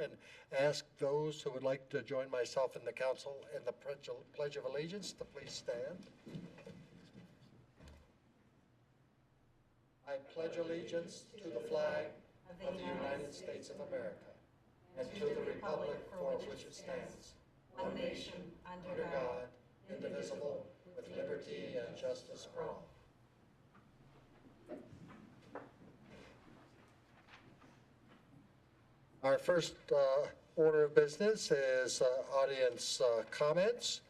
and ask those who would like to join myself in the council in the Pledge of Allegiance to please stand. I pledge allegiance to the flag of the United States of America and to the republic for which it stands, one nation, under God, indivisible, with liberty and justice for all. Our first order of business is audience comments.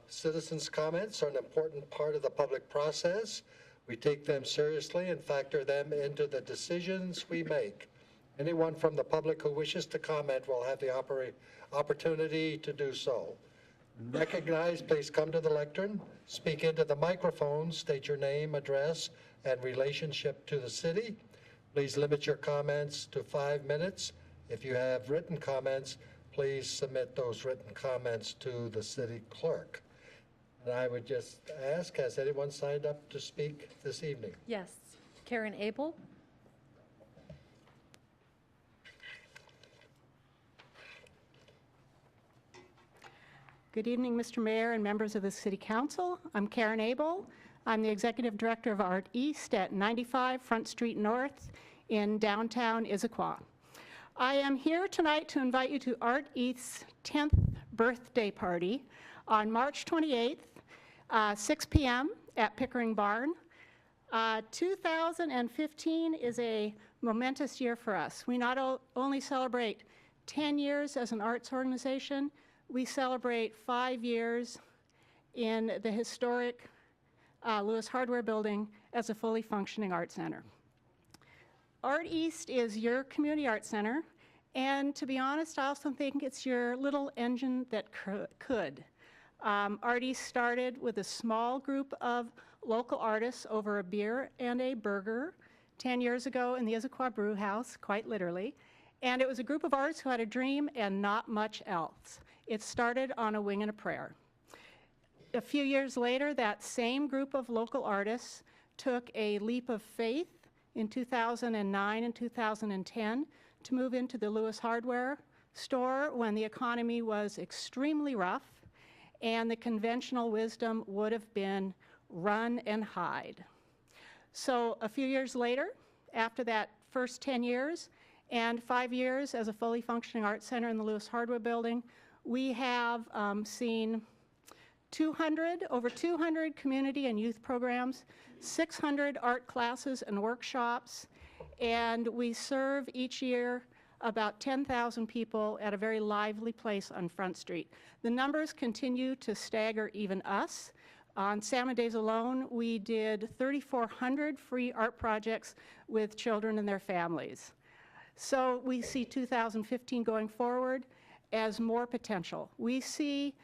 Citizens' comments are an important part of the public process. We take them seriously and factor them into the decisions we make. Anyone from the public who wishes to comment will have the opportunity to do so. Recognized, please come to the lectern, speak into the microphone, state your name, address, and relationship to the city. Please limit your comments to 5 minutes. If you have written comments, please submit those written comments to the city clerk. And I would just ask, has anyone signed up to speak this evening? Yes. Karen Abel. Good evening, Mr. Mayor and members of the City Council. I'm Karen Abel. I'm the Executive Director of Art East at 95 Front Street North in downtown Issaquah. I am here tonight to invite you to Art East's 10th birthday party on March 28th, 6 p.m. at Pickering Barn. 2015 is a momentous year for us. We not only celebrate 10 years as an arts organization, we celebrate 5 years in the historic Lewis Hardware Building as a fully functioning art center. Art East is your community art center, and to be honest, I also think it's your little engine that could. Art East started with a small group of local artists over a beer and a burger 10 years ago in the Issaquah Brew House, quite literally, and it was a group of artists who had a dream and not much else. It started on a wing and a prayer. A few years later, that same group of local artists took a leap of faith in 2009 and 2010 to move into the Lewis Hardware store when the economy was extremely rough and the conventional wisdom would have been run and hide. So a few years later, after that first 10 years and 5 years as a fully functioning art center in the Lewis Hardware Building, we have seen over 200 community and youth programs, 600 art classes and workshops, and we serve each year about 10,000 people at a very lively place on Front Street. The numbers continue to stagger even us. On Salmon Days alone, we did 3,400 free art projects with children and their families. So we see 2015 going forward as more potential. We see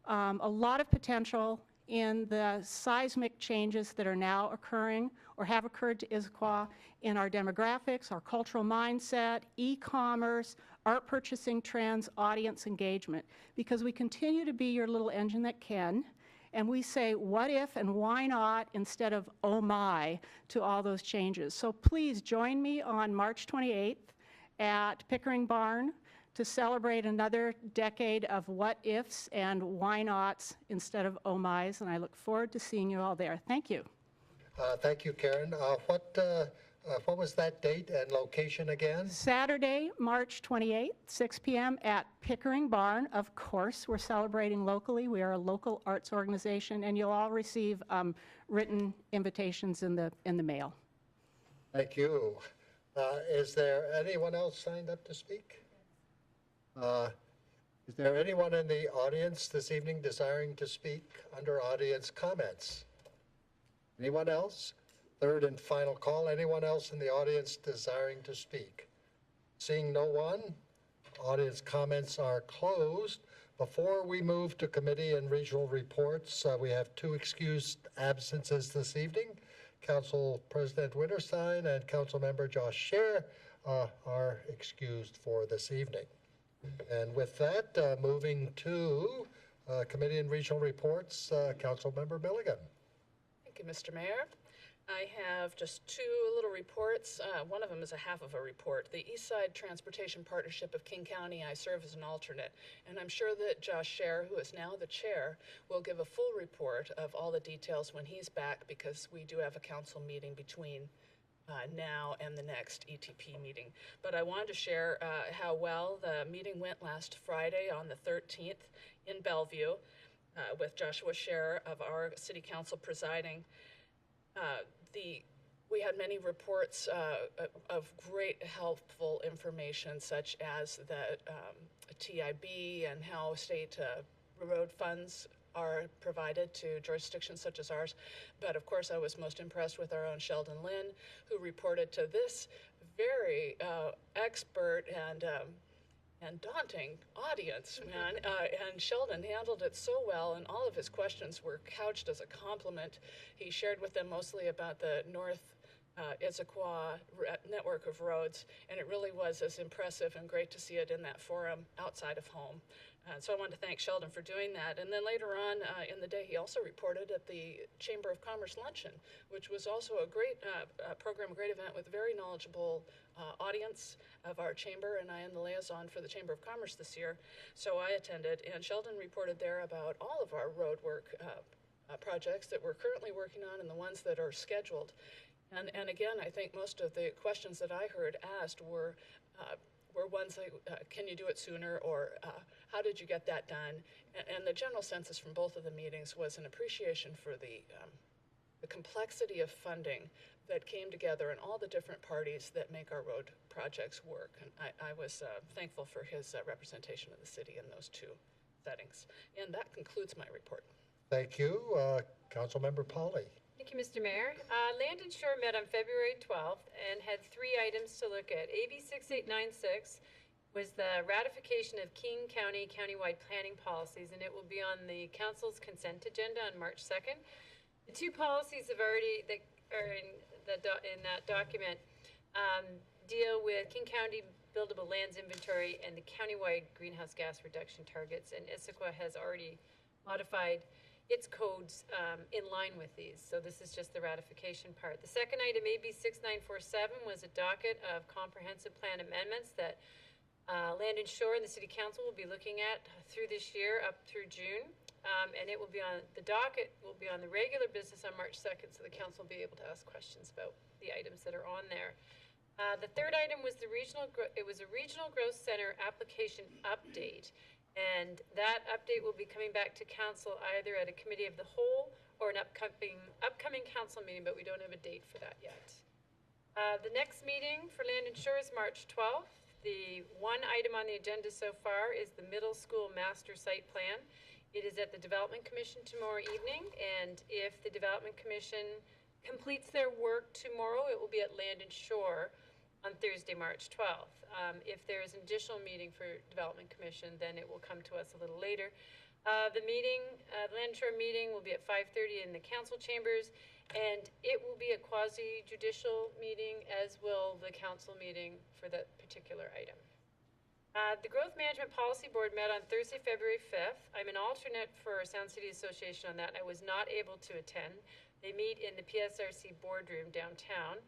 a lot of potential in the seismic changes that are now occurring or have occurred to Issaquah in our demographics, our cultural mindset, e-commerce, art purchasing trends, audience engagement, because we continue to be your little engine that can, and we say what if and why not instead of oh my to all those changes. So please join me on March 28th at Pickering Barn to celebrate another decade of what ifs and why nots instead of oh my's, and I look forward to seeing you all there. Thank you. Thank you, Karen. What was that date and location again? Saturday, March 28th, 6 p.m. at Pickering Barn. Of course, we're celebrating locally. We are a local arts organization, and you'll all receive written invitations in the mail. Thank you. Is there anyone else signed up to speak? Is there anyone in the audience this evening desiring to speak under audience comments? Anyone else? Third and final call. Anyone else in the audience desiring to speak? Seeing no one, audience comments are closed. Before we move to committee and regional reports, we have 2 excused absences this evening. Council President Winterstein and Council Member Josh Scher are excused for this evening. And with that, moving to committee and regional reports, Council Member Milligan. Thank you, Mr. Mayor. I have just two little reports. One of them is a half of a report. The East Side Transportation Partnership of King County, I serve as an alternate, and I'm sure that Josh Scher, who is now the chair, will give a full report of all the details when he's back, because we do have a council meeting between now and the next ETP meeting. But I wanted to share how well the meeting went last Friday on the 13th in Bellevue with Joshua Scher of our city council presiding. We had many reports of great helpful information, such as the TIB and how state road funds are provided to jurisdictions such as ours. But of course, I was most impressed with our own Sheldon Lynn, who reported to this very expert and daunting audience, man. And Sheldon handled it so well, and all of his questions were couched as a compliment. He shared with them mostly about the North Issaquah network of roads, and it really was as impressive and great to see it in that forum outside of home. So I wanted to thank Sheldon for doing that. And then later on in the day, he also reported at the Chamber of Commerce luncheon, which was also a great program, a great event with a very knowledgeable audience of our chamber, and I am the liaison for the Chamber of Commerce this year. So I attended, and Sheldon reported there about all of our road work projects that we're currently working on and the ones that are scheduled. And again, I think most of the questions that I heard asked were ones like, can you do it sooner, or how did you get that done? And the general census from both of the meetings was an appreciation for the complexity of funding that came together and all the different parties that make our road projects work. And I was thankful for his representation of the city in those two settings. And that concludes my report. Thank you. Councilmember Polly. Thank you, Mr. Mayor. Land and Shore met on February 12th and had 3 items to look at. AB 6896 was the ratification of King County countywide planning policies, and it will be on the council's consent agenda on March 2nd. The 2 policies have already that are in that document deal with King County buildable lands inventory and the countywide greenhouse gas reduction targets, and Issaquah has already modified its codes in line with these. So this is just the ratification part. The second item, AB 6947, was a docket of comprehensive plan amendments that Land and Shore and the City Council will be looking at through this year up through June. And it will be on, the docket will be on the regular business on March 2nd, so the council will be able to ask questions about the items that are on there. The third item was a regional growth center application update. And that update will be coming back to council either at a committee of the whole or an upcoming council meeting, but we don't have a date for that yet. The next meeting for Land and Shore is March 12th. The one item on the agenda so far is the middle school master site plan. It is at the Development Commission tomorrow evening, and if the Development Commission completes their work tomorrow, it will be at Land and Shore on Thursday, March 12th. If there is an additional meeting for Development Commission, then it will come to us a little later. The meeting, Land and Shore meeting, will be at 5:30 in the council chambers, and it will be a quasi-judicial meeting, as will the council meeting for that particular item. The Growth Management Policy Board met on Thursday, February 5th. I'm an alternate for Sound City Association on that. I was not able to attend. They meet in the PSRC boardroom downtown.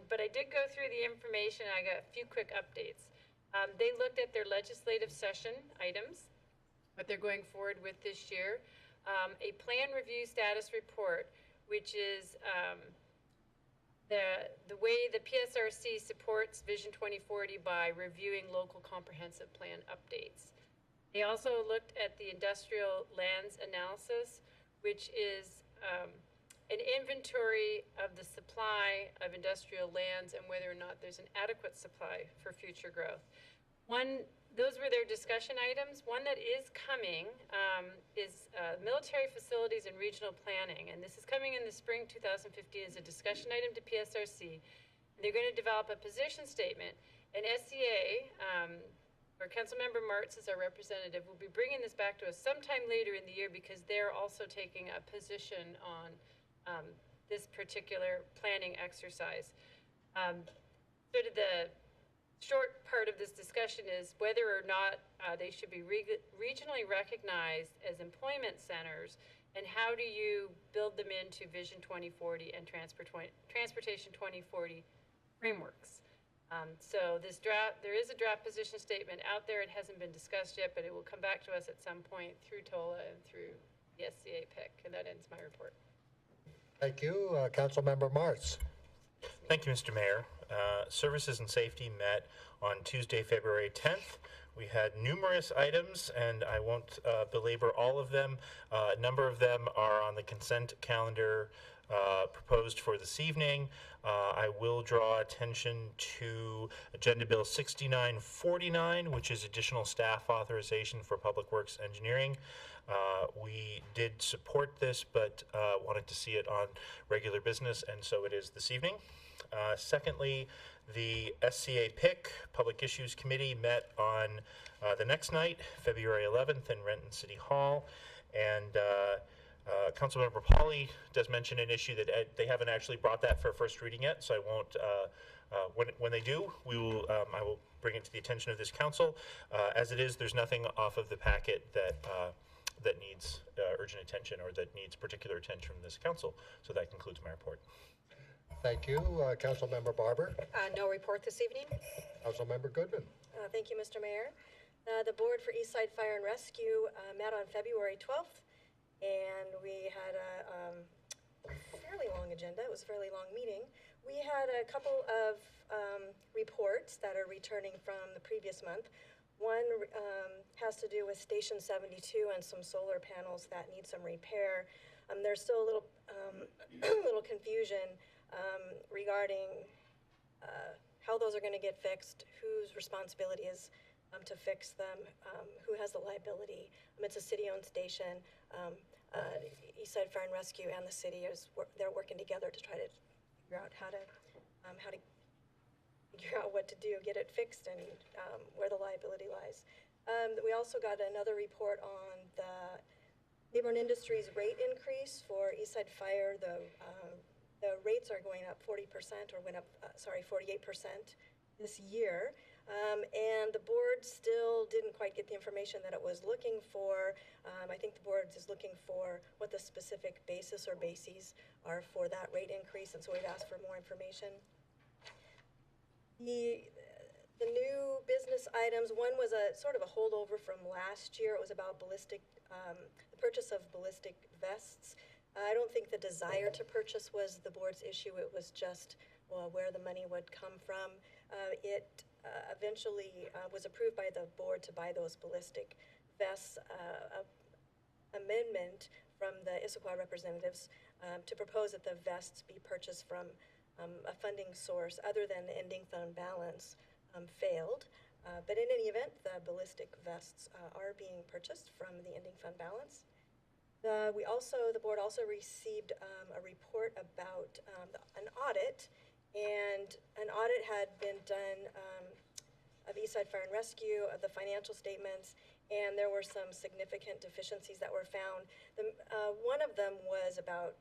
But I did go through the information, and I got a few quick updates. They looked at their legislative session items, what they're going forward with this year, a plan review status report, which is the way the PSRC supports Vision 2040 by reviewing local comprehensive plan updates. They also looked at the industrial lands analysis, which is an inventory of the supply of industrial lands and whether or not there's an adequate supply for future growth. Those were their discussion items. One that is coming is military facilities and regional planning, and this is coming in the spring 2015 as a discussion item to PSRC. They're going to develop a position statement, and SCA, or Councilmember Martz is our representative, will be bringing this back to us sometime later in the year because they're also taking a position on this particular planning exercise. Sort of the short part of this discussion is whether or not they should be regionally recognized as employment centers and how do you build them into Vision 2040 and Transportation 2040 frameworks? So this draft, there is a draft position statement out there. It hasn't been discussed yet, but it will come back to us at some point through TOLA and through the SCA PIC, and that ends my report. Thank you. Councilmember Martz. Thank you, Mr. Mayor. Services and Safety met on Tuesday, February 10th. We had numerous items, and I won't belabor all of them. A number of them are on the consent calendar proposed for this evening. I will draw attention to Agenda Bill 6949, which is additional staff authorization for Public Works Engineering. We did support this, but wanted to see it on regular business, and so it is this evening. Secondly, the SCA PIC, Public Issues Committee, met on the next night, February 11th, in Renton City Hall, and Councilmember Pauly does mention an issue that they haven't actually brought that for first reading yet, so I won't. When they do, I will bring it to the attention of this council. As it is, there's nothing off of the packet that needs urgent attention or that needs particular attention from this council. So that concludes my report. Thank you. Councilmember Barber. No report this evening. Councilmember Goodman. Thank you, Mr. Mayor. The Board for Eastside Fire and Rescue met on February 12th, and we had a fairly long agenda. It was a fairly long meeting. We had a couple of reports that are returning from the previous month. One has to do with Station 72 and some solar panels that need some repair. There's still a little, little confusion regarding how those are going to get fixed, whose responsibility is to fix them, who has the liability. It's a city-owned station. Eastside Fire and Rescue and the city they're working together to try to figure out how to figure out what to do, get it fixed, and where the liability lies. We also got another report on the Labor and Industries rate increase for Eastside Fire. The rates are going up 40%, or went up, 48% this year. And the board still didn't quite get the information that it was looking for. I think the board is looking for what the specific basis or bases are for that rate increase, and so we've asked for more information. The new business items, one was a sort of a holdover from last year. It was about the purchase of ballistic vests. I don't think the desire to purchase was the board's issue. It was just where the money would come from. It eventually was approved by the board to buy those ballistic vests. Amendment from the Issaquah representatives to propose that the vests be purchased from a funding source other than the ending fund balance failed. But in any event, the ballistic vests are being purchased from the ending fund balance. The board also received a report about an audit, and an audit had been done of Eastside Fire and Rescue, of the financial statements, and there were some significant deficiencies that were found. One of them was about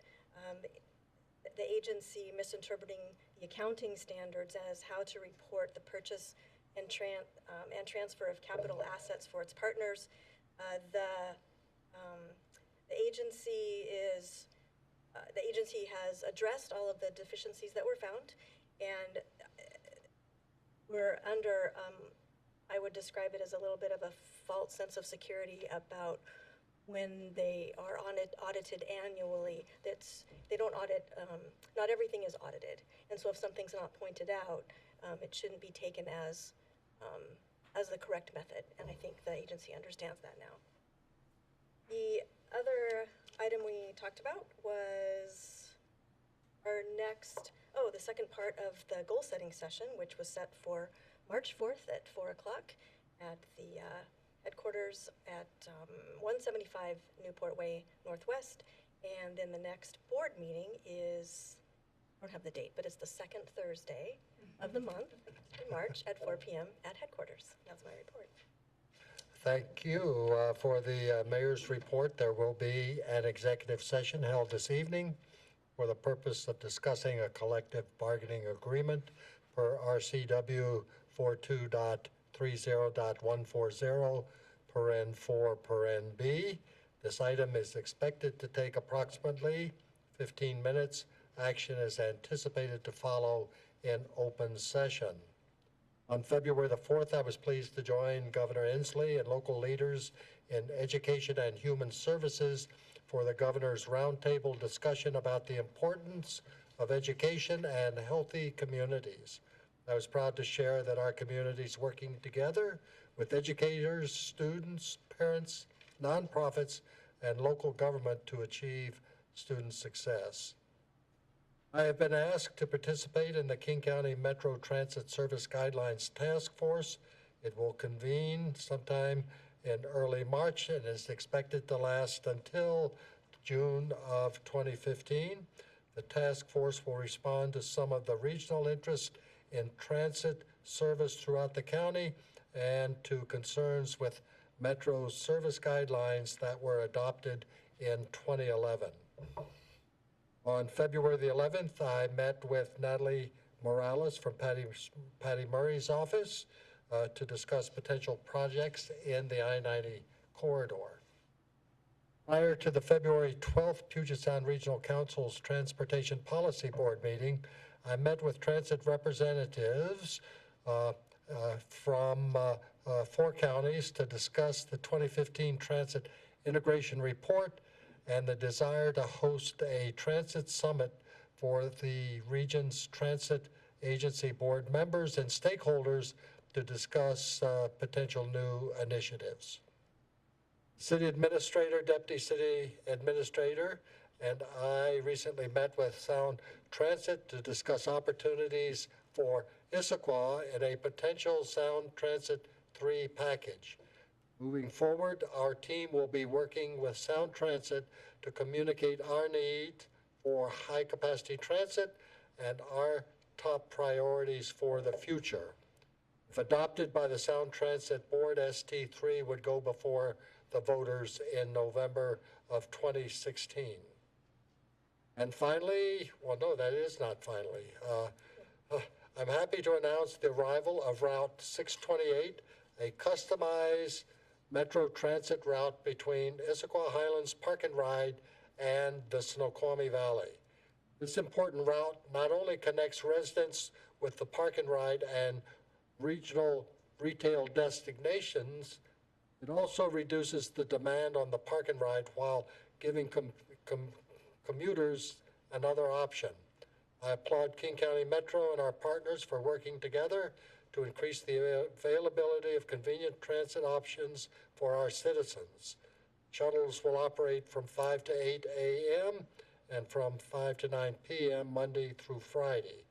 the agency misinterpreting the accounting standards as how to report the purchase and transfer of capital assets for its partners. The agency has addressed all of the deficiencies that were found, and we're under, I would describe it as a little bit of a false sense of security about when they are audited annually. They don't audit, not everything is audited, and so if something's not pointed out, it shouldn't be taken as the correct method, and I think the agency understands that now. The other item we talked about was the second part of the goal-setting session, which was set for March 4th at 4 o'clock at the headquarters at 175 Newport Way Northwest. And then the next board meeting is, I don't have the date, but it's the second Thursday of the month in March at 4 p.m. at headquarters. That's my report. Thank you. For the mayor's report, there will be an executive session held this evening for the purpose of discussing a collective bargaining agreement per RCW 42.30.140, paren 4, paren B. This item is expected to take approximately 15 minutes. Action is anticipated to follow in open session. On February the 4th, I was pleased to join Governor Inslee and local leaders in education and human services for the governor's roundtable discussion about the importance of education and healthy communities. I was proud to share that our community is working together with educators, students, parents, nonprofits, and local government to achieve student success. I have been asked to participate in the King County Metro Transit Service Guidelines Task Force. It will convene sometime in early March and is expected to last until June of 2015. The task force will respond to some of the regional interest in transit service throughout the county and to concerns with Metro service guidelines that were adopted in 2011. On February the 11th, I met with Natalie Morales from Patty Murray's office to discuss potential projects in the I-90 corridor. Prior to the February 12th Puget Sound Regional Council's Transportation Policy Board meeting, I met with transit representatives from 4 counties to discuss the 2015 Transit Integration Report and the desire to host a transit summit for the region's transit agency board members and stakeholders to discuss potential new initiatives. City Administrator, Deputy City Administrator, and I recently met with Sound Transit to discuss opportunities for Issaquah in a potential Sound Transit 3 package. Moving forward, our team will be working with Sound Transit to communicate our need for high-capacity transit and our top priorities for the future. If adopted by the Sound Transit Board, ST3 would go before the voters in November of 2016. And finally, well, no, that is not finally. I'm happy to announce the arrival of Route 628, a customized Metro Transit route between Issaquah Highlands Park and Ride and the Snoqualmie Valley. This important route not only connects residents with the Park and Ride and regional retail destinations, it also reduces the demand on the Park and Ride while giving commuters another option. I applaud King County Metro and our partners for working together to increase the availability of convenient transit options for our citizens. Shuttles will operate from 5 to 8 a.m. and from 5 to 9 p.m. Monday through Friday.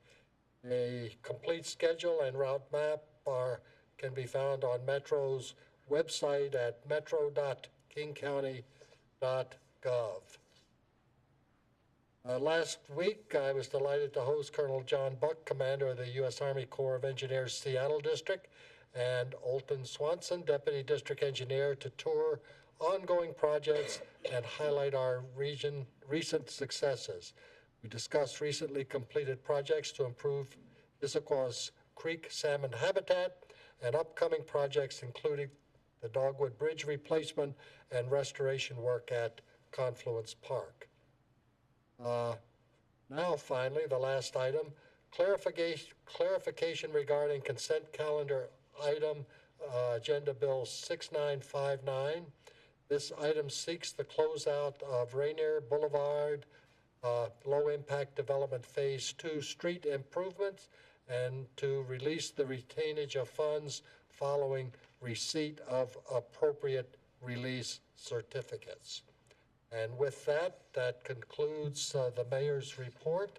A complete schedule and route map can be found on Metro's website at metro.kingcounty.gov. Last week, I was delighted to host Colonel John Buck, commander of the U.S. Army Corps of Engineers Seattle District, and Olton Swanson, deputy district engineer, to tour ongoing projects and highlight our recent successes. We discussed recently completed projects to improve Issaquah's creek salmon habitat and upcoming projects including the Dogwood Bridge replacement and restoration work at Confluence Park. Now, finally, the last item, clarification regarding consent calendar item, Agenda Bill 6959. This item seeks the closeout of Rainier Boulevard, low-impact development Phase 2 street improvements and to release the retainage of funds following receipt of appropriate release certificates. And with that, that concludes the mayor's report.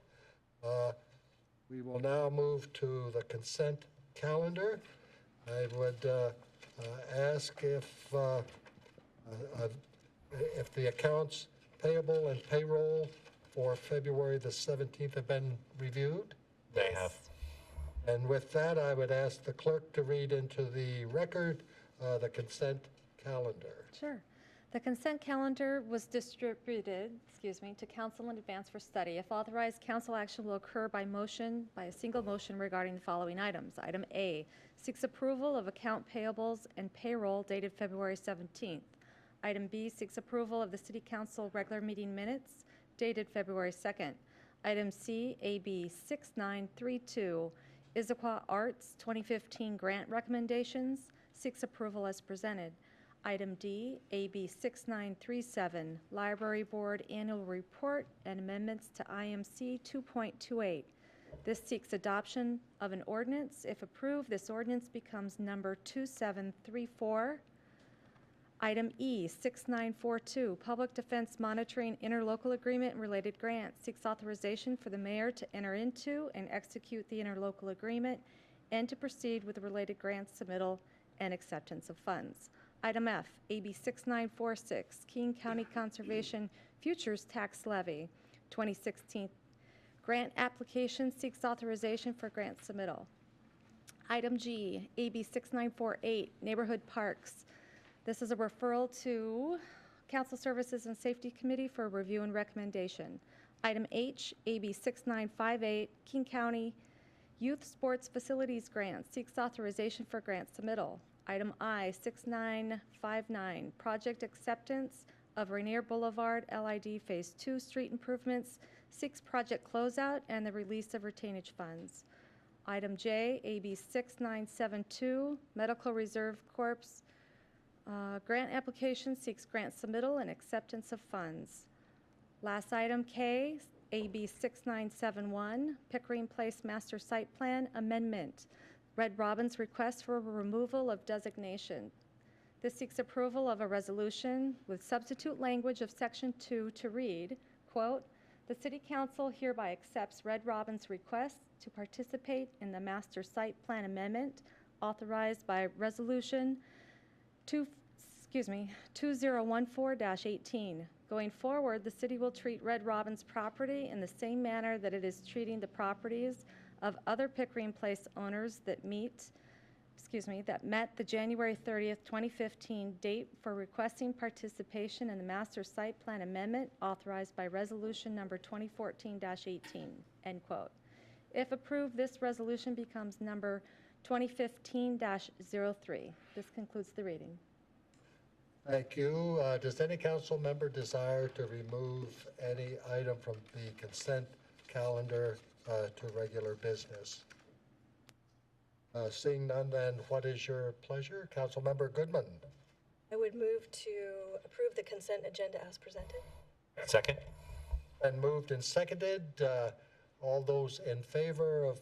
We will now move to the consent calendar. I would ask if the accounts payable and payroll for February the 17th have been reviewed. They have. And with that, I would ask the clerk to read into the record the consent calendar. Sure. The consent calendar was distributed, to council in advance for study. If authorized, council action will occur by a single motion regarding the following items. Item A, seeks approval of account payables and payroll dated February 17th. Item B seeks approval of the City Council regular meeting minutes dated February 2nd. Item C, AB 6932, Issaquah Arts 2015 grant recommendations, seeks approval as presented. Item D, AB 6937, Library Board Annual Report and amendments to IMC 2.28. This seeks adoption of an ordinance. If approved, this ordinance becomes number 2734. Item E, 6942, Public Defense Monitoring Interlocal Agreement and Related Grants, seeks authorization for the mayor to enter into and execute the interlocal agreement and to proceed with the related grant submittal and acceptance of funds. Item F, AB 6946, King County Conservation Futures Tax Levy, 2016 grant application, seeks authorization for grant submittal. Item G, AB 6948, Neighborhood Parks. This is a referral to Council Services and Safety Committee for review and recommendation. Item H, AB 6958, King County Youth Sports Facilities Grant, seeks authorization for grant submittal. Item I, 6959, Project Acceptance of Rainier Boulevard LID Phase 2 Street Improvements, seeks project closeout and the release of retainage funds. Item J, AB 6972, Medical Reserve Corps, grant application, seeks grant submittal and acceptance of funds. Last item, K, AB 6971, Pickering Place Master Site Plan Amendment, Red Robin's request for removal of designation. This seeks approval of a resolution with substitute language of Section 2 to read, quote, "The City Council hereby accepts Red Robin's request to participate in the Master Site Plan Amendment authorized by Resolution 2014-18. Going forward, the city will treat Red Robin's property in the same manner that it is treating the properties of other Pickering Place owners that met the January 30th, 2015 date for requesting participation in the Master Site Plan Amendment authorized by Resolution number 2014-18, end quote. If approved, this resolution becomes number 2015-03. This concludes the reading. Thank you. Does any council member desire to remove any item from the consent calendar to regular business? Seeing none, then what is your pleasure? Councilmember Goodman. I would move to approve the consent agenda as presented. Second. And moved and seconded. All those in favor of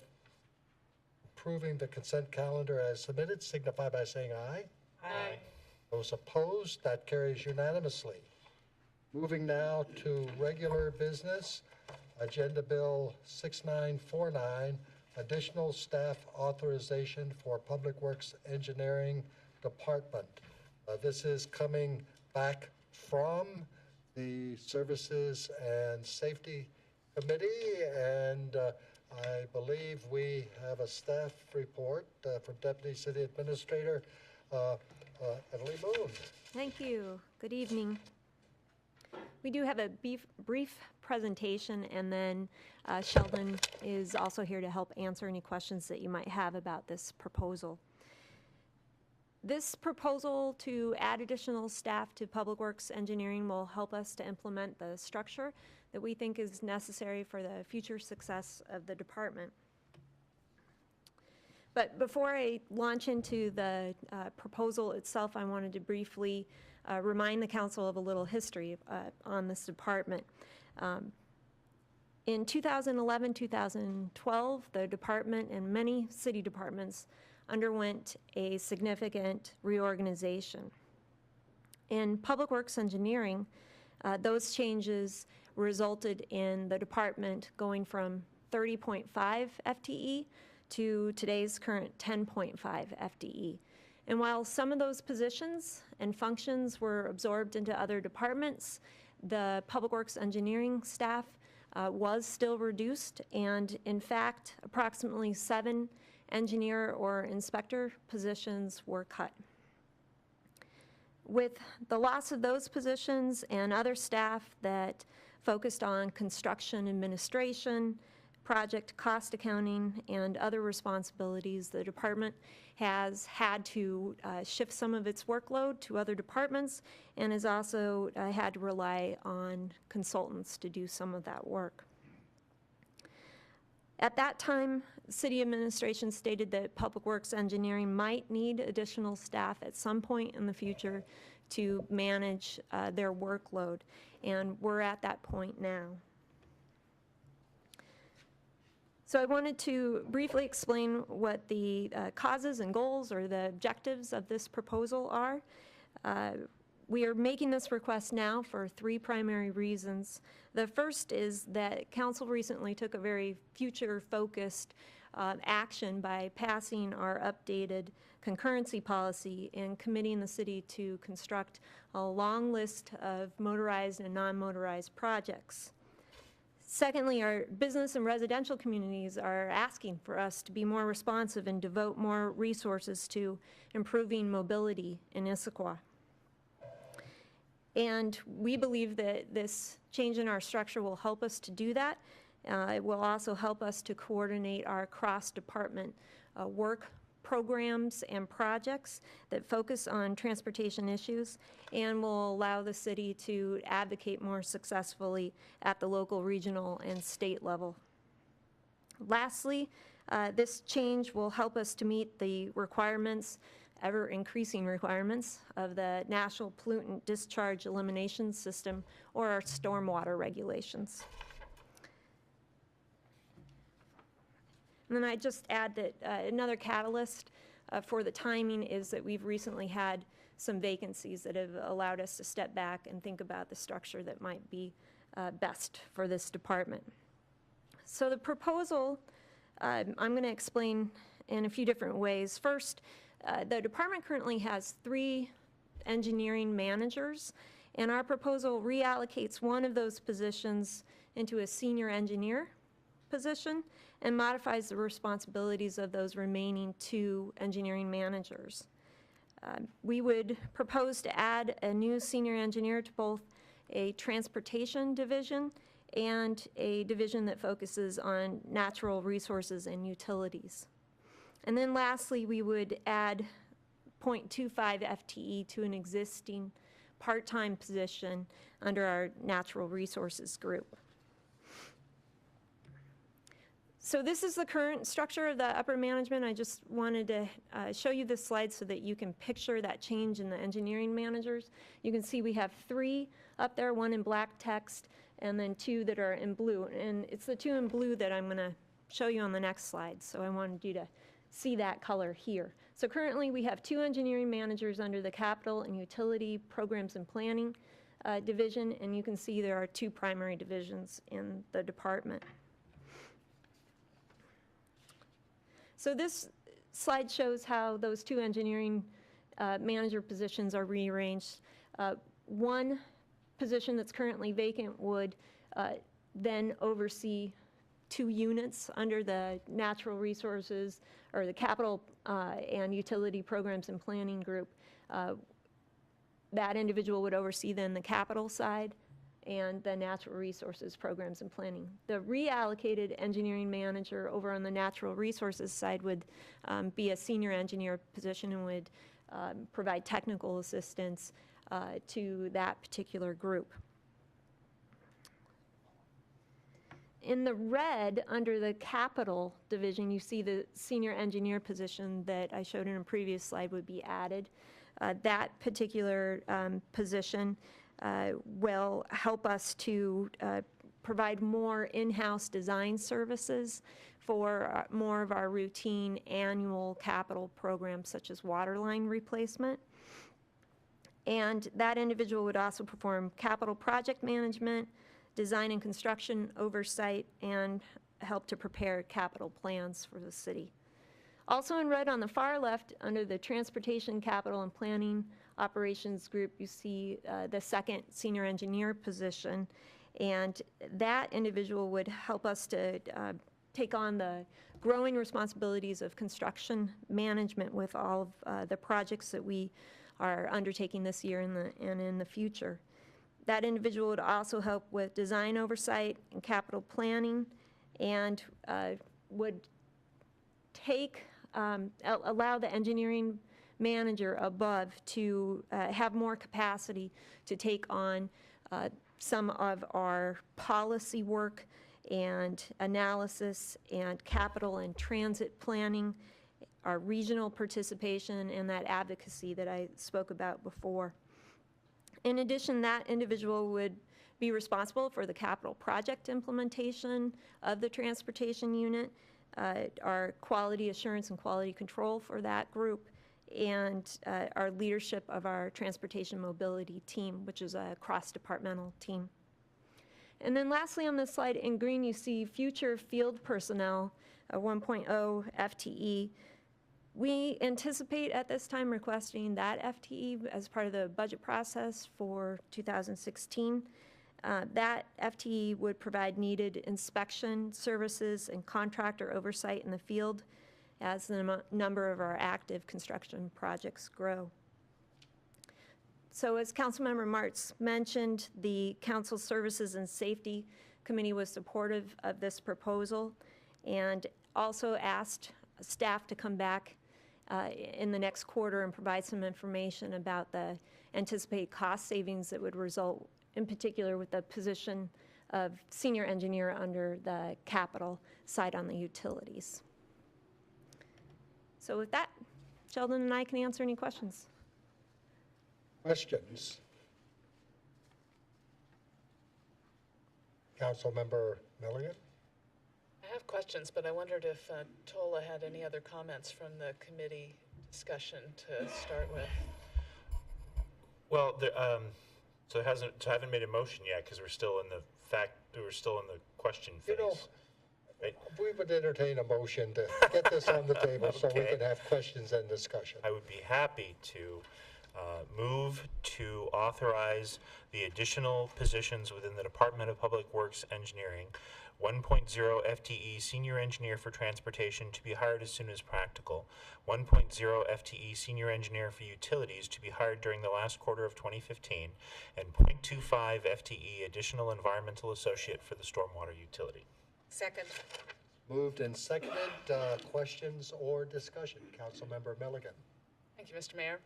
approving the consent calendar as submitted signify by saying aye. Aye. Those opposed, that carries unanimously. Moving now to regular business, Agenda Bill 6949, additional staff authorization for Public Works Engineering Department. This is coming back from the Services and Safety Committee, and I believe we have a staff report from Deputy City Administrator Emily Moon. Thank you. Good evening. We do have a brief presentation, and then Sheldon is also here to help answer any questions that you might have about this proposal. This proposal to add additional staff to Public Works Engineering will help us to implement the structure that we think is necessary for the future success of the department. But before I launch into the proposal itself, I wanted to briefly remind the council of a little history on this department. In 2011-2012, the department and many city departments underwent a significant reorganization. In Public Works Engineering, those changes resulted in the department going from 30.5 FTE to today's current 10.5 FTE. And while some of those positions and functions were absorbed into other departments, the Public Works Engineering staff was still reduced, and in fact, approximately 7 engineer or inspector positions were cut. With the loss of those positions and other staff that focused on construction administration, project cost accounting and other responsibilities, the department has had to shift some of its workload to other departments and has also had to rely on consultants to do some of that work. At that time, city administration stated that Public Works Engineering might need additional staff at some point in the future to manage their workload, and we're at that point now. So I wanted to briefly explain what the causes and goals or the objectives of this proposal are. We are making this request now for 3 primary reasons. The first is that council recently took a very future-focused action by passing our updated concurrency policy and committing the city to construct a long list of motorized and non-motorized projects. Secondly, our business and residential communities are asking for us to be more responsive and devote more resources to improving mobility in Issaquah. And we believe that this change in our structure will help us to do that. It will also help us to coordinate our cross-department work programs and projects that focus on transportation issues and will allow the city to advocate more successfully at the local, regional, and state level. Lastly, this change will help us to meet the requirements, ever-increasing requirements, of the National Pollutant Discharge Elimination System, or our stormwater regulations. And then I just add that another catalyst for the timing is that we've recently had some vacancies that have allowed us to step back and think about the structure that might be best for this department. So the proposal, I'm going to explain in a few different ways. First, the department currently has 3 engineering managers, and our proposal reallocates one of those positions into a senior engineer position and modifies the responsibilities of those remaining 2 engineering managers. We would propose to add a new senior engineer to both a transportation division and a division that focuses on natural resources and utilities. And then lastly, we would add 0.25 FTE to an existing part-time position under our natural resources group. So this is the current structure of the upper management. I just wanted to show you this slide so that you can picture that change in the engineering managers. You can see we have 3 up there, 1 in black text, and then 2 that are in blue. And it's the 2 in blue that I'm going to show you on the next slide. So I wanted you to see that color here. So currently we have 2 engineering managers under the capital and utility programs and planning division, and you can see there are 2 primary divisions in the department. So this slide shows how those 2 engineering manager positions are rearranged. One position that's currently vacant would then oversee 2 units under the natural resources or the capital and utility programs and planning group. That individual would oversee then the capital side and the natural resources programs and planning. The reallocated engineering manager over on the natural resources side would be a senior engineer position and would provide technical assistance to that particular group. In the red, under the capital division, you see the senior engineer position that I showed in a previous slide would be added. That particular position will help us to provide more in-house design services for more of our routine annual capital programs such as water line replacement. And that individual would also perform capital project management, design and construction oversight, and help to prepare capital plans for the city. Also in red on the far left, under the Transportation, Capital, and Planning Operations group, you see the second senior engineer position, and that individual would help us to take on the growing responsibilities of construction management with all of the projects that we are undertaking this year and in the future. That individual would also help with design oversight and capital planning and would allow the engineering manager above to have more capacity to take on some of our policy work and analysis and capital and transit planning, our regional participation, and that advocacy that I spoke about before. In addition, that individual would be responsible for the capital project implementation of the transportation unit, our quality assurance and quality control for that group, and our leadership of our transportation mobility team, which is a cross-departmental team. And then lastly on this slide, in green, you see future field personnel, 1.0 FTE. We anticipate at this time requesting that FTE as part of the budget process for 2016. That FTE would provide needed inspection services and contractor oversight in the field as the number of our active construction projects grow. So as Councilmember Martz mentioned, the Council Services and Safety Committee was supportive of this proposal and also asked staff to come back in the next quarter and provide some information about the anticipated cost savings that would result, in particular with the position of senior engineer under the capital side on the utilities. So with that, Sheldon and I can answer any questions. Questions? Councilmember Milligan? I have questions, but I wondered if Tola had any other comments from the committee discussion to start with. Well, so I haven't made a motion yet because we're still in the question phase. You know, right? we would entertain a motion to get this on the table so we Okay. can have questions and discussion. I would be happy to move to authorize the additional positions within the Department of Public Works Engineering, 1.0 FTE Senior Engineer for Transportation to be hired as soon as practical, 1.0 FTE Senior Engineer for Utilities to be hired during the last quarter of 2015, and 0.25 FTE Additional Environmental Associate for the Stormwater Utility. Second. Moved and seconded. Questions or discussion? Councilmember Milligan. Thank you, Mr. Mayor.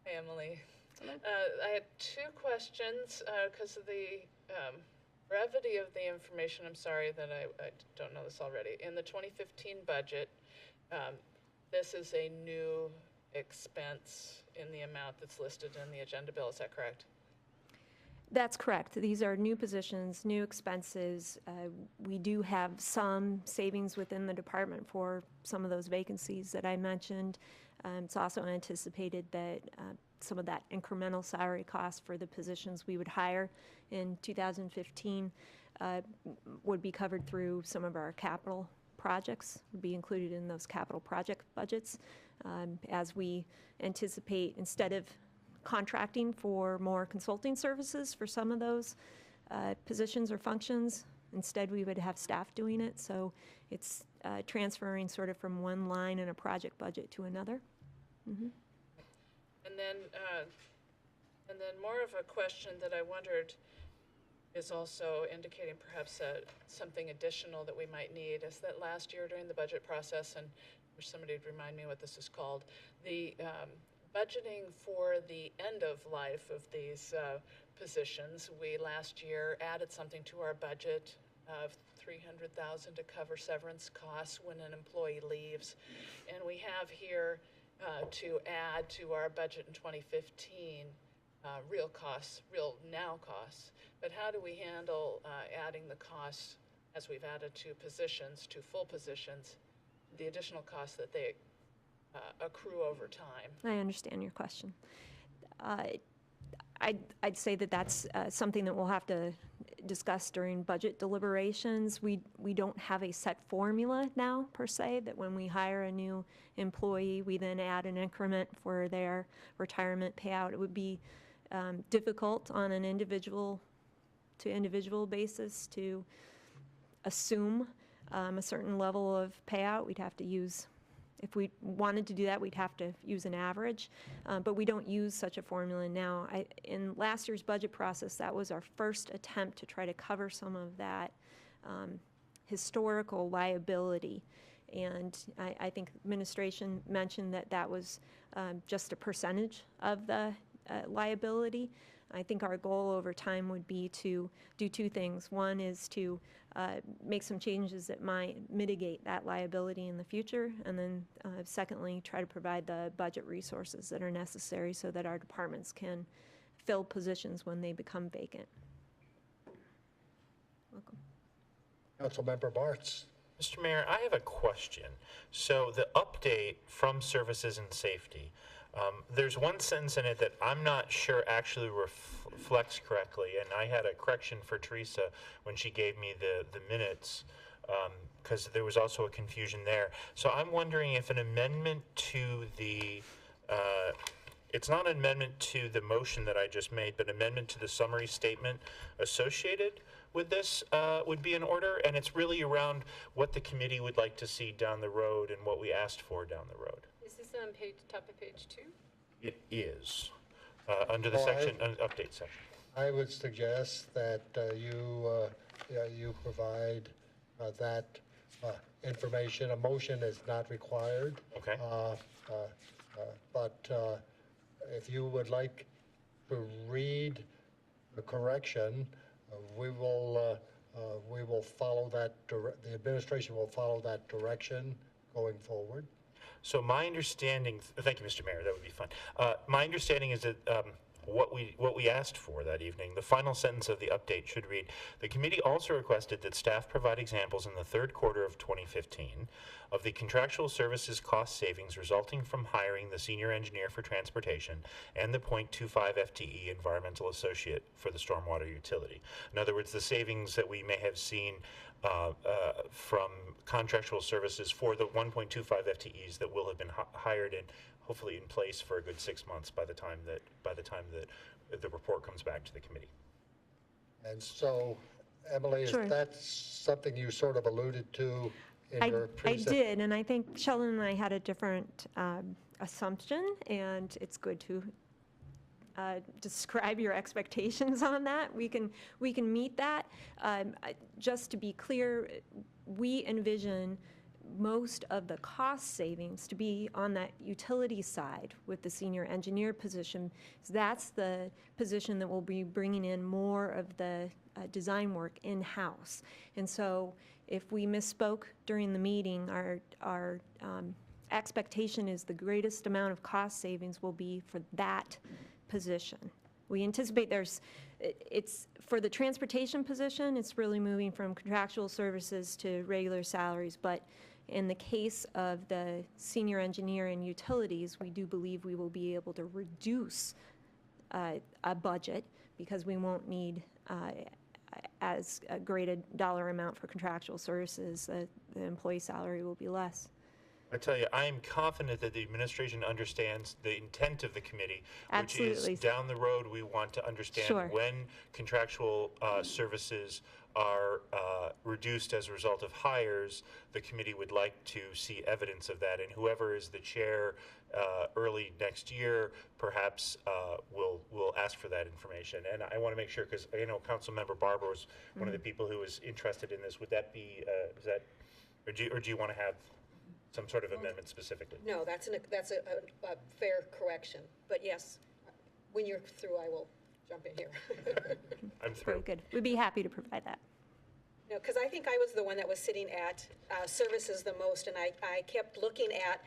Hi, Emily. I had two questions because of the brevity of the information. I'm sorry that I don't know this already. In the 2015 budget, this is a new expense in the amount that's listed in the agenda bill. Is that correct? That's correct. These are new positions, new expenses. We do have some savings within the department for some of those vacancies that I mentioned. It's also anticipated that some of that incremental salary cost for the positions we would hire in 2015 would be covered through some of our capital projects, would be included in those capital project budgets, as we anticipate, instead of contracting for more consulting services for some of those positions or functions, instead we would have staff doing it. So it's transferring sort of from one line in a project budget to another. Mm-hmm. And then more of a question that I wondered is also indicating perhaps something additional that we might need is that last year during the budget process, and I wish somebody would remind me what this is called, the budgeting for the end of life of these positions, we last year added something to our budget of $300,000 to cover severance costs when an employee leaves. And we have here to add to our budget in 2015 real costs, real now costs. But how do we handle adding the costs as we've added to positions, to full positions, the additional costs that they accrue over time? I understand your question. I'd say that that's something that we'll have to discuss during budget deliberations. We don't have a set formula now, per se, that when we hire a new employee, we then add an increment for their retirement payout. It would be difficult on an individual-to-individual basis to assume a certain level of payout. We'd have to use, if we wanted to do that, we'd have to use an average, but we don't use such a formula now. In last year's budget process, that was our first attempt to try to cover some of that historical liability. And I think administration mentioned that that was just a percentage of the liability. I think our goal over time would be to do two things. One is to make some changes that might mitigate that liability in the future, and then secondly, try to provide the budget resources that are necessary so that our departments can fill positions when they become vacant. Welcome. Councilmember Bartz. Mr. Mayor, I have a question. So the update from Services and Safety, there's one sentence in it that I'm not sure actually reflects correctly, and I had a correction for Teresa when she gave me the minutes, because there was also a confusion there. So I'm wondering if an amendment to the, it's not an amendment to the motion that I just made, but amendment to the summary statement associated with this would be in order, and it's really around what the committee would like to see down the road and what we asked for down the road. Is this on top of page 2? It is, under the update section. I would suggest that you provide that information. A motion is not required. Okay. But if you would like to read the correction, we will follow that. The administration will follow that direction going forward. So my understanding, thank you, Mr. Mayor, that would be fun. My understanding is that what we asked for that evening, the final sentence of the update should read, the committee also requested that staff provide examples in the third quarter of 2015 of the contractual services cost savings resulting from hiring the senior engineer for transportation and the .25 FTE environmental associate for the stormwater utility. In other words, the savings that we may have seen from contractual services for the 1.25 FTEs that will have been hired and hopefully in place for a good 6 months by the time that the report comes back to the committee. And so, Emily, Sure. Is that something you sort of alluded to in your I did, and I think Sheldon and I had a different assumption, and it's good to describe your expectations on that. We can meet that. Just to be clear, we envision most of the cost savings to be on that utility side with the senior engineer position. That's the position that will be bringing in more of the design work in-house. And so if we misspoke during the meeting, our expectation is the greatest amount of cost savings will be for that position. We anticipate it's for the transportation position, it's really moving from contractual services to regular salaries, but in the case of the senior engineer and utilities, we do believe we will be able to reduce a budget because we won't need as a great a dollar amount for contractual services. The employee salary will be less. I tell you, I am confident that the administration understands the intent of the committee, Absolutely. Which is down the road we want to understand Sure. when contractual services are reduced as a result of hires. The committee would like to see evidence of that, and whoever is the chair early next year perhaps will ask for that information. And I want to make sure, because I know Councilmember Barber was one of the people who was interested in this. Would that be, or do you want to have some sort of amendment specifically? No, that's a fair correction. But yes, when you're through, I will jump in here. I'm through. Very good. We'd be happy to provide that. No, because I think I was the one that was sitting at services the most, and I kept looking at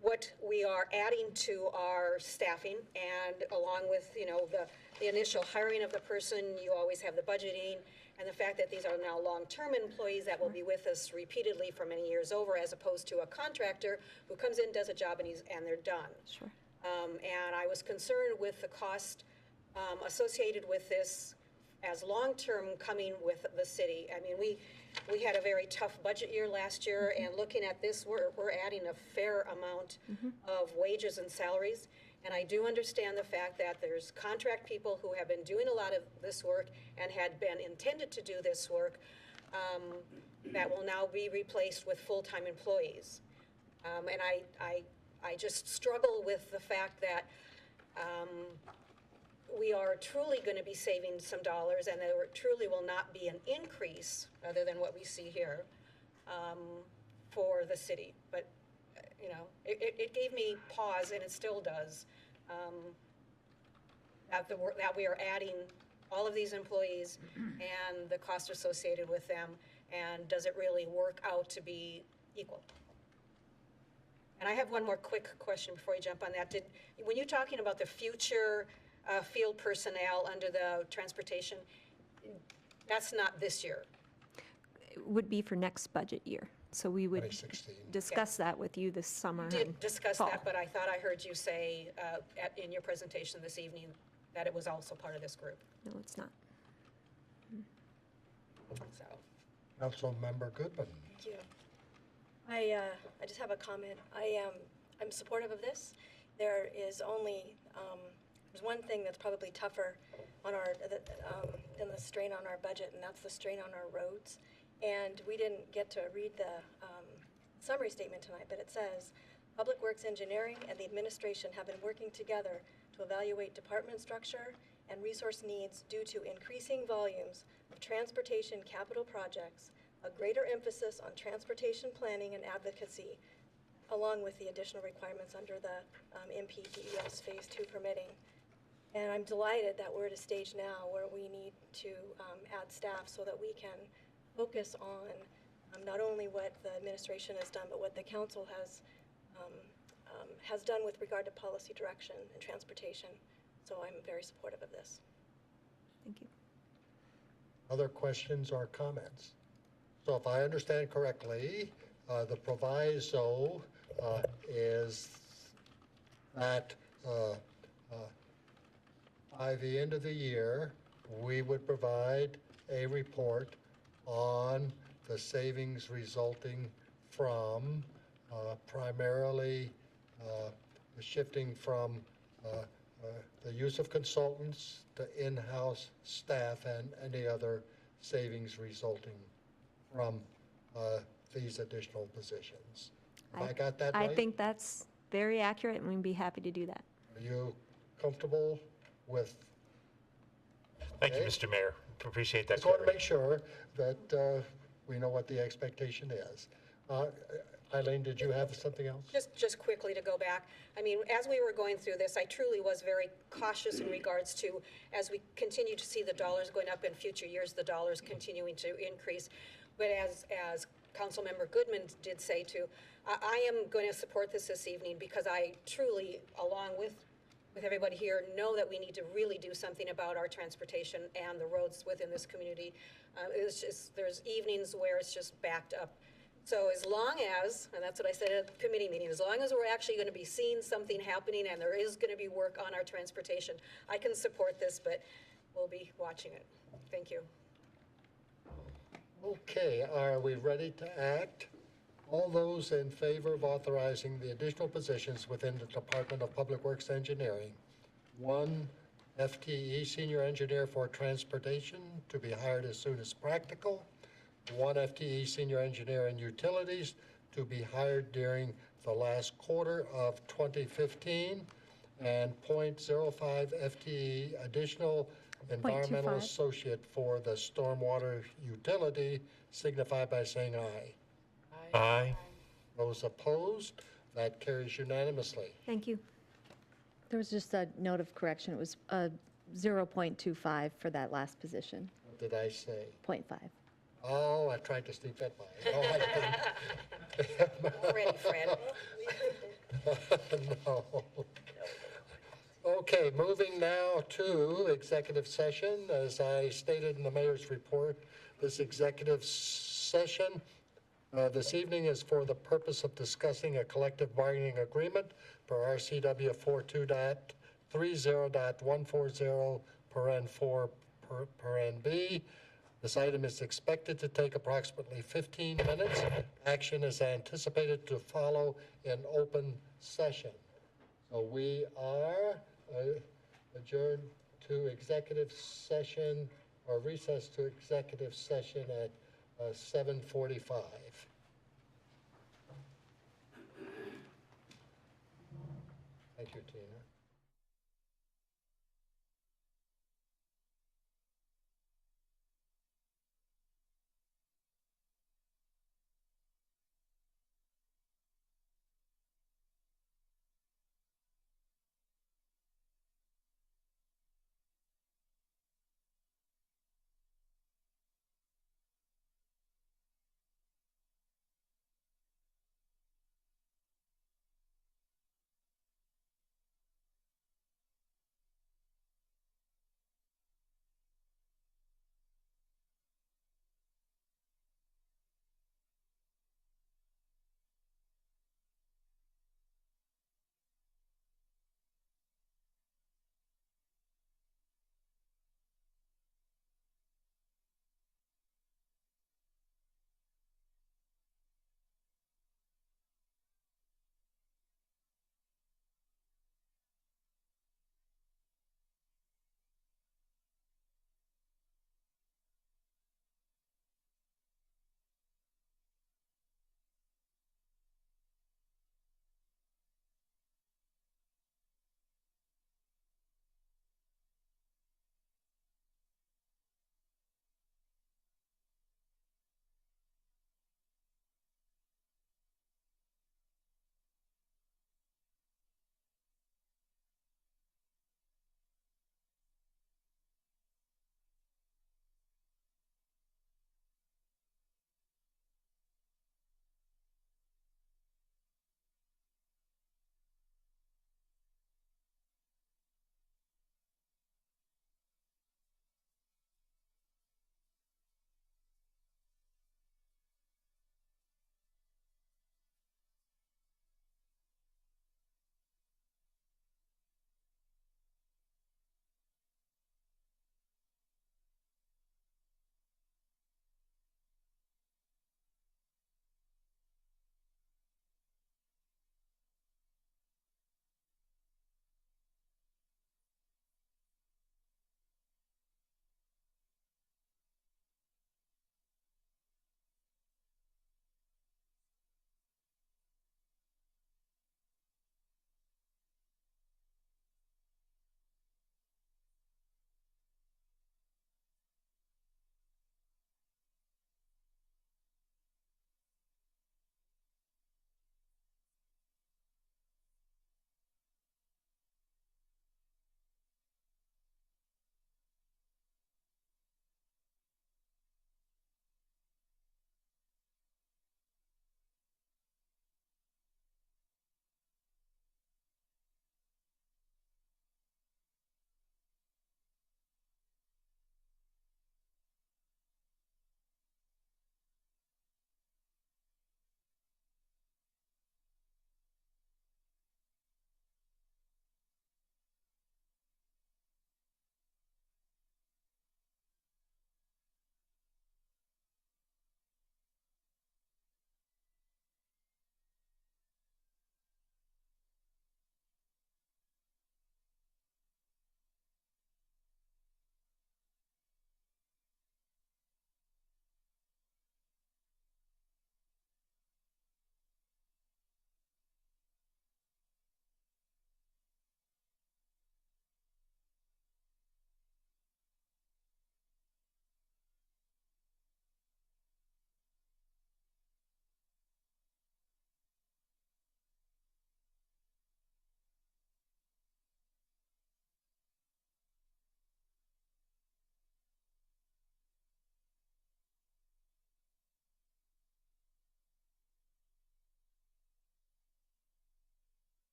what we are adding to our staffing, and along with, the initial hiring of the person, you always have the budgeting, and the fact that these are now long-term employees that will be with us repeatedly for many years over, as opposed to a contractor who comes in, does a job, and they're done. Sure. And I was concerned with the cost associated with this as long-term coming with the city. I mean, we had a very tough budget year last year, and looking at this, we're adding a fair amount of wages and salaries. And I do understand the fact that there's contract people who have been doing a lot of this work and had been intended to do this work that will now be replaced with full-time employees. And I just struggle with the fact that we are truly going to be saving some dollars, and there truly will not be an increase, other than what we see here, for the city. But, you know, it gave me pause, and it still does, that we are adding all of these employees and the cost associated with them, and does it really work out to be equal? And I have one more quick question before you jump on that. When you're talking about the future field personnel under the transportation, that's not this year? It would be for next budget year. So we would 2016. discuss that with you this summer You and did discuss fall. that, but I thought I heard you say in your presentation this evening that it was also part of this group. No, it's not. So, Councilmember Goodman. Thank you. I just have a comment. I'm supportive of this. There is only, there's one thing that's probably tougher on than the strain on our budget, and that's the strain on our roads. And we didn't get to read the summary statement tonight, but it says, Public Works Engineering and the administration have been working together to evaluate department structure and resource needs due to increasing volumes of transportation capital projects, a greater emphasis on transportation planning and advocacy, along with the additional requirements under the MPDES Phase 2 permitting. And I'm delighted that we're at a stage now where we need to add staff so that we can focus on not only what the administration has done, but what the council has done with regard to policy direction and transportation. So I'm very supportive of this. Thank you. Other questions or comments? So if I understand correctly, the proviso is that by the end of the year, we would provide a report on the savings resulting from primarily shifting from the use of consultants to in-house staff and any other savings resulting from these additional positions. Have I got that right? I think that's very accurate, and we'd be happy to do that. Are you comfortable with? Thank you, Okay. Mr. Mayor. Appreciate that Just want to clarity. make sure that we know what the expectation is. Eileen, did you have something else? just quickly to go back, I mean, as we were going through this, I truly was very cautious in regards to, as we continue to see the dollars going up in future years, the dollars continuing to increase. But as Councilmember Goodman did say too, I am going to support this evening because I truly, along with everybody here, know that we need to really do something about our transportation and the roads within this community. It's just, there's evenings where it's just backed up. So as long as, and that's what I said at the committee meeting, as long as we're actually going to be seeing something happening and there is going to be work on our transportation, I can support this, but we'll be watching it. Thank you. Okay, are we ready to act? All those in favor of authorizing the additional positions within the Department of Public Works Engineering. 1 FTE Senior Engineer for Transportation to be hired as soon as practical. 1 FTE Senior Engineer in Utilities to be hired during the last quarter of 2015. And .05 FTE additional environmental 0.25. associate for the stormwater utility, signify by saying aye. Aye. Those opposed, that carries unanimously. Thank you. There was just a note of correction. It was 0.25 for that last position, What did I say? 0.5. Oh, I tried to sneak that by. No, I didn't. Already, Fred. No. Okay, moving now to executive session. As I stated in the mayor's report, this executive session this evening is for the purpose of discussing a collective bargaining agreement per RCW 42.30.140 paren 4 paren B. This item is expected to take approximately 15 minutes. Action is anticipated to follow in open session. So we are adjourned to executive session, or recess to executive session at 7:45. Thank you, Tina.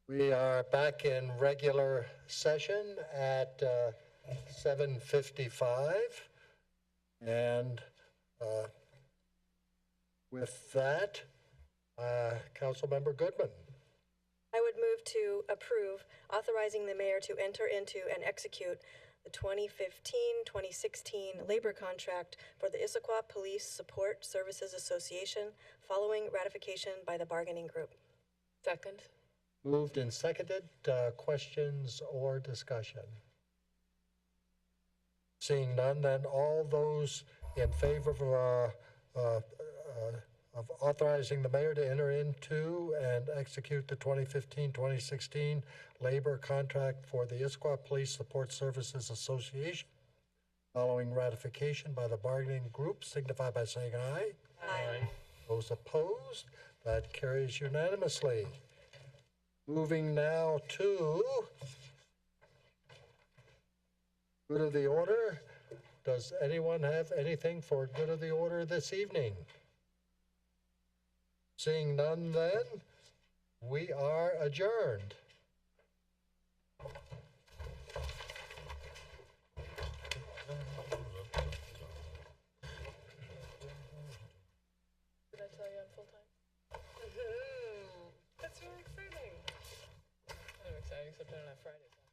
We are back in regular session at 7:55. And with that, Councilmember Goodman. I would move to approve authorizing the mayor to enter into and execute the 2015-2016 labor contract for the Issaquah Police Support Services Association following ratification by the bargaining group. Second. Moved and seconded. Questions or discussion? Seeing none, then all those in favor of authorizing the mayor to enter into and execute the 2015-2016 labor contract for the Issaquah Police Support Services Association following ratification by the bargaining group signify by saying aye. Aye. Those opposed, that carries unanimously. Moving now to good of the order. Does anyone have anything for good of the order this evening? Seeing none, then, we are adjourned. Did I tell you I'm full-time? That's really exciting. I'm excited, except I don't have Fridays.